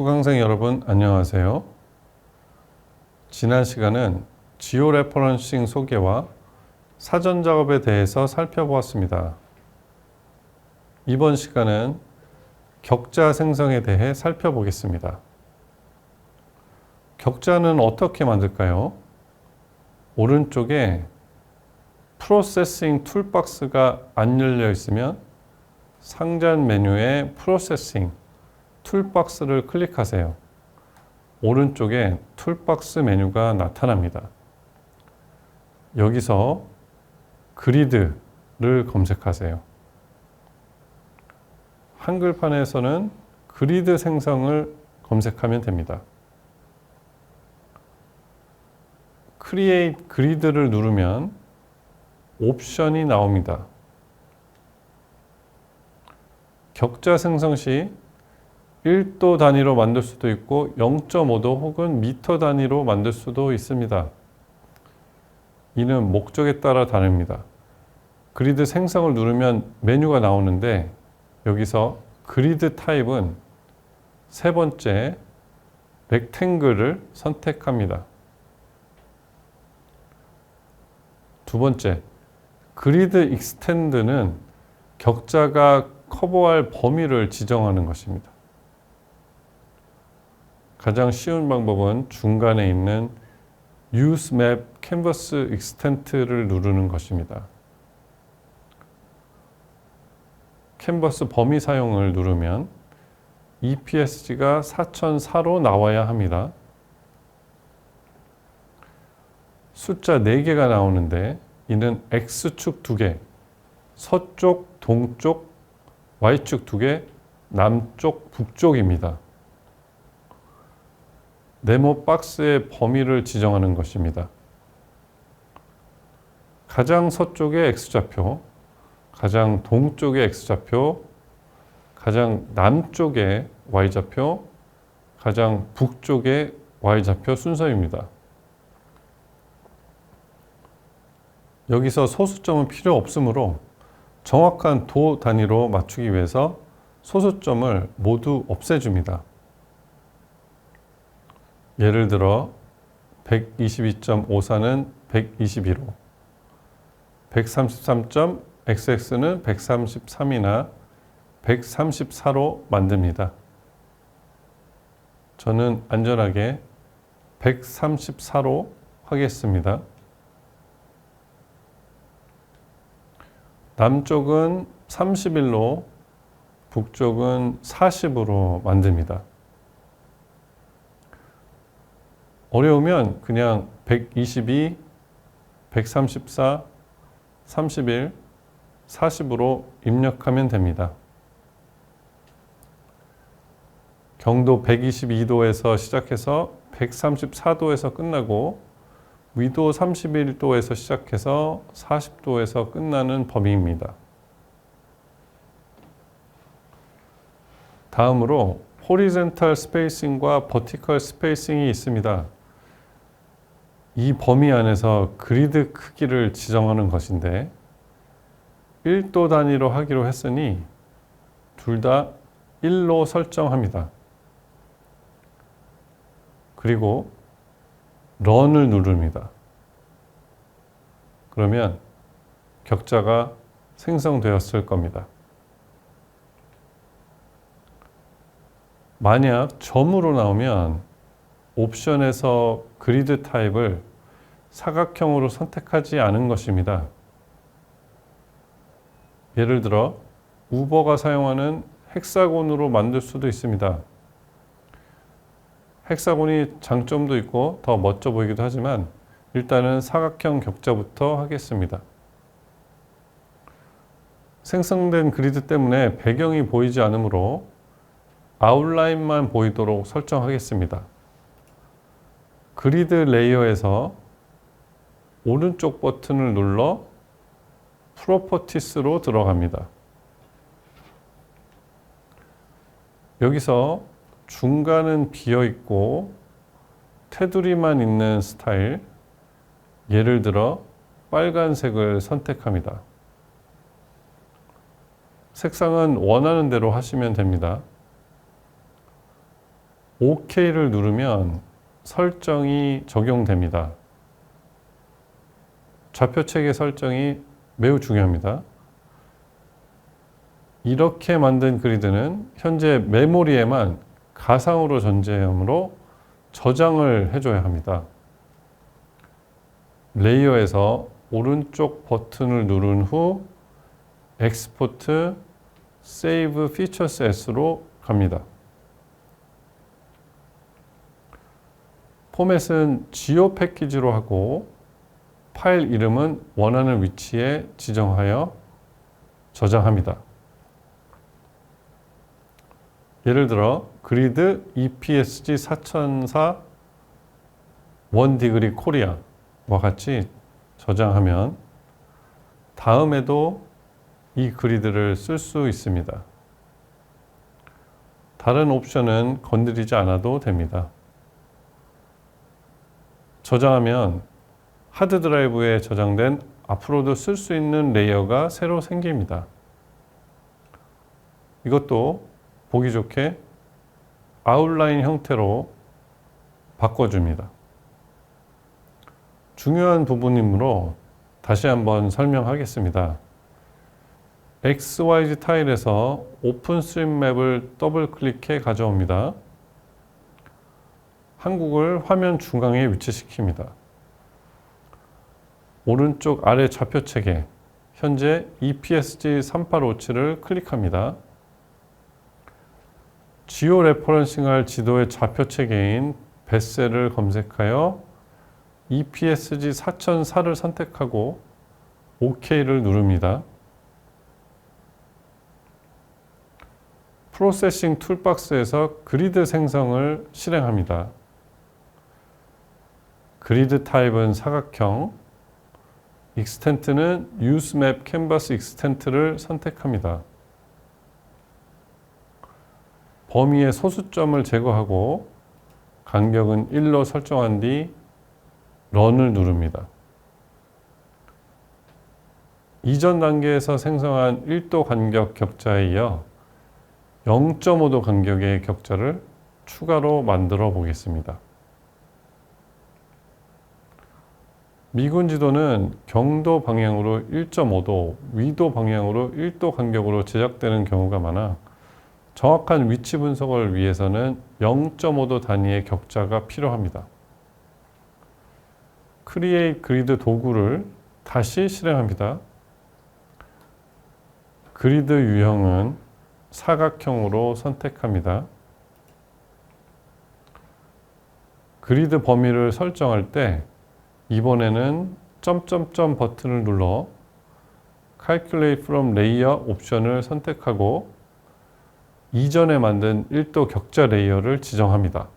수강생 여러분 안녕하세요. 지난 시간은 지오레퍼런싱 소개와 사전 작업에 대해서 살펴보았습니다. 이번 시간은 격자 생성에 대해 살펴보겠습니다. 격자는 어떻게 만들까요? 오른쪽에 프로세싱 툴박스가 안 열려 있으면 상단 메뉴에 프로세싱 툴박스를 클릭하세요. 오른쪽에 툴박스 메뉴가 나타납니다. 여기서 그리드를 검색하세요. 한글판에서는 그리드 생성을 검색하면 됩니다. 크리에이트 그리드를 누르면 옵션이 나옵니다. 격자 생성 시 1도 단위로 만들 수도 있고 0.5도 혹은 미터 단위로 만들 수도 있습니다. 이는 목적에 따라 다릅니다. 그리드 생성을 누르면 메뉴가 나오는데 여기서 그리드 타입은 세 번째 렉탱글을 선택합니다. 두 번째, 그리드 익스텐드는 격자가 커버할 범위를 지정하는 것입니다. 가장 쉬운 방법은 중간에 있는 Use Map Canvas Extent를 누르는 것입니다. 캔버스 범위 사용을 누르면 EPSG가 4004로 나와야 합니다. 숫자 4개가 나오는데 이는 X축 2개, 서쪽, 동쪽, Y축 2개, 남쪽, 북쪽입니다. 네모 박스의 범위를 지정하는 것입니다. 가장 서쪽의 X좌표, 가장 동쪽의 X좌표, 가장 남쪽의 Y좌표, 가장 북쪽의 Y좌표 순서입니다. 여기서 소수점은 필요 없으므로 정확한 도 단위로 맞추기 위해서 소수점을 모두 없애줍니다. 예를 들어 122.54는 122로, 133.xx는 133이나 134로 만듭니다. 저는 안전하게 134로 하겠습니다. 남쪽은 31로, 북쪽은 40으로 만듭니다. 어려우면 그냥 122, 134, 31, 40으로 입력하면 됩니다. 경도 122도에서 시작해서 134도에서 끝나고 위도 31도에서 시작해서 40도에서 끝나는 범위입니다. 다음으로 호리젠탈 스페이싱과 버티컬 스페이싱이 있습니다. 이 범위 안에서 그리드 크기를 지정하는 것인데 1도 단위로 하기로 했으니 둘 다 1로 설정합니다. 그리고 런을 누릅니다. 그러면 격자가 생성되었을 겁니다. 만약 점으로 나오면 옵션에서 그리드 타입을 사각형으로 선택하지 않은 것입니다. 예를 들어 우버가 사용하는 헥사곤으로 만들 수도 있습니다. 헥사곤이 장점도 있고 더 멋져 보이기도 하지만 일단은 사각형 격자부터 하겠습니다. 생성된 그리드 때문에 배경이 보이지 않으므로 아웃라인만 보이도록 설정하겠습니다. 그리드 레이어에서 오른쪽 버튼을 눌러 프로퍼티스로 들어갑니다. 여기서 중간은 비어 있고 테두리만 있는 스타일, 예를 들어 빨간색을 선택합니다. 색상은 원하는 대로 하시면 됩니다. OK를 누르면 설정이 적용됩니다. 좌표 체계 설정이 매우 중요합니다. 이렇게 만든 그리드는 현재 메모리에만 가상으로 존재하므로 저장을 해줘야 합니다. 레이어에서 오른쪽 버튼을 누른 후 Export Save Features As로 갑니다. 포맷은 지오 패키지로 하고 파일 이름은 원하는 위치에 지정하여 저장합니다. 예를 들어 그리드 EPSG 4004 1디그리 코리아와 같이 저장하면 다음에도 이 그리드를 쓸 수 있습니다. 다른 옵션은 건드리지 않아도 됩니다. 저장하면 하드 드라이브에 저장된 앞으로도 쓸 수 있는 레이어가 새로 생깁니다. 이것도 보기 좋게 아웃라인 형태로 바꿔줍니다. 중요한 부분이므로 다시 한번 설명하겠습니다. XYZ 타일에서 오픈스트림 맵을 더블 클릭해 가져옵니다. 한국을 화면 중앙에 위치시킵니다. 오른쪽 아래 좌표 체계, 현재 EPSG 3857을 클릭합니다. 지오 레퍼런싱할 지도의 좌표 체계인 베셀을 검색하여 EPSG 4004를 선택하고 OK를 누릅니다. 프로세싱 툴박스에서 그리드 생성을 실행합니다. 그리드 타입은 사각형, 익스텐트는 UseMap Canvas Extent를 선택합니다. 범위의 소수점을 제거하고 간격은 1로 설정한 뒤 런을 누릅니다. 이전 단계에서 생성한 1도 간격 격자에 이어 0.5도 간격의 격자를 추가로 만들어 보겠습니다. 미군 지도는 경도 방향으로 1.5도, 위도 방향으로 1도 간격으로 제작되는 경우가 많아 정확한 위치 분석을 위해서는 0.5도 단위의 격자가 필요합니다. Create Grid 도구를 다시 실행합니다. 그리드 유형은 사각형으로 선택합니다. 그리드 범위를 설정할 때 이번에는 점점점 버튼을 눌러 Calculate from Layer 옵션을 선택하고 이전에 만든 1도 격자 레이어를 지정합니다.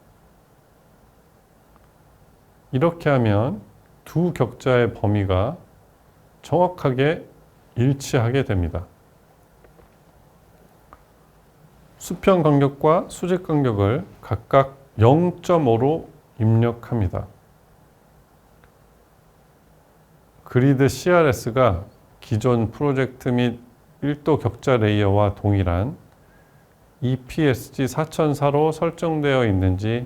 이렇게 하면 두 격자의 범위가 정확하게 일치하게 됩니다. 수평 간격과 수직 간격을 각각 0.5로 입력합니다. 그리드 CRS가 기존 프로젝트 및 1도 격자 레이어와 동일한 EPSG 4004로 설정되어 있는지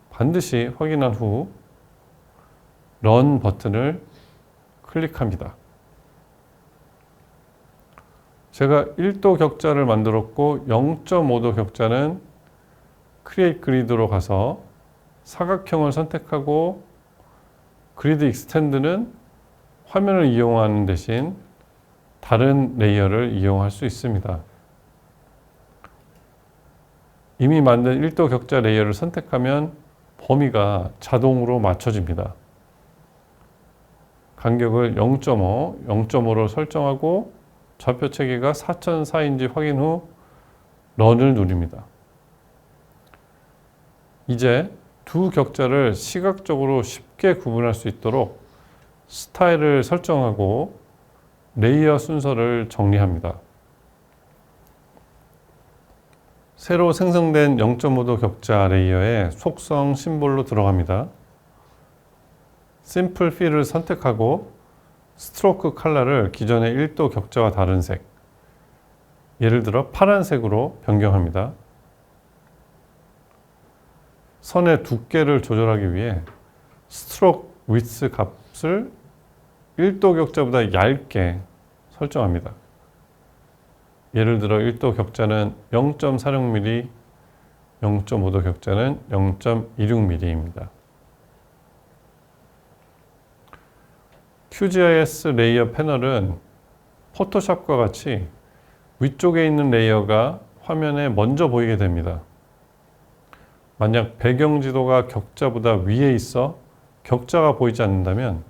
반드시 확인한 후 런 버튼을 클릭합니다. 제가 1도 격자를 만들었고 0.5도 격자는 Create Grid로 가서 사각형을 선택하고 그리드 익스텐드는 화면을 이용하는 대신 다른 레이어를 이용할 수 있습니다. 이미 만든 1도 격자 레이어를 선택하면 범위가 자동으로 맞춰집니다. 간격을 0.5, 0.5로 설정하고 좌표 체계가 4004인지 확인 후 런을 누릅니다. 이제 두 격자를 시각적으로 쉽게 구분할 수 있도록 스타일을 설정하고 레이어 순서를 정리합니다. 새로 생성된 0.5도 격자 레이어에 속성 심볼로 들어갑니다. 심플 필을 선택하고 스트로크 컬러를 기존의 1도 격자와 다른 색, 예를 들어 파란색으로 변경합니다. 선의 두께를 조절하기 위해 스트로크 위스 값을 1도 격자보다 얇게 설정합니다. 예를 들어 1도 격자는 0.46mm, 0.5도 격자는 0.26mm입니다. QGIS 레이어 패널은 포토샵과 같이 위쪽에 있는 레이어가 화면에 먼저 보이게 됩니다. 만약 배경 지도가 격자보다 위에 있어 격자가 보이지 않는다면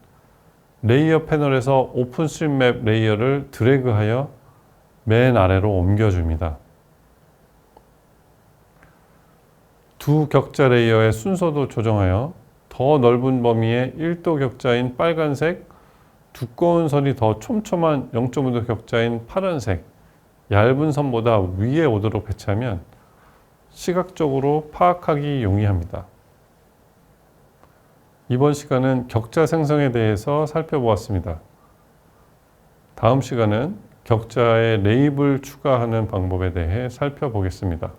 레이어 패널에서 오픈스트림맵 레이어를 드래그하여 맨 아래로 옮겨줍니다. 두 격자 레이어의 순서도 조정하여 더 넓은 범위의 1도 격자인 빨간색, 두꺼운 선이 더 촘촘한 0.5도 격자인 파란색, 얇은 선보다 위에 오도록 배치하면 시각적으로 파악하기 용이합니다. 이번 시간은 격자 생성에 대해서 살펴보았습니다. 다음 시간은 격자에 레이블 추가하는 방법에 대해 살펴보겠습니다.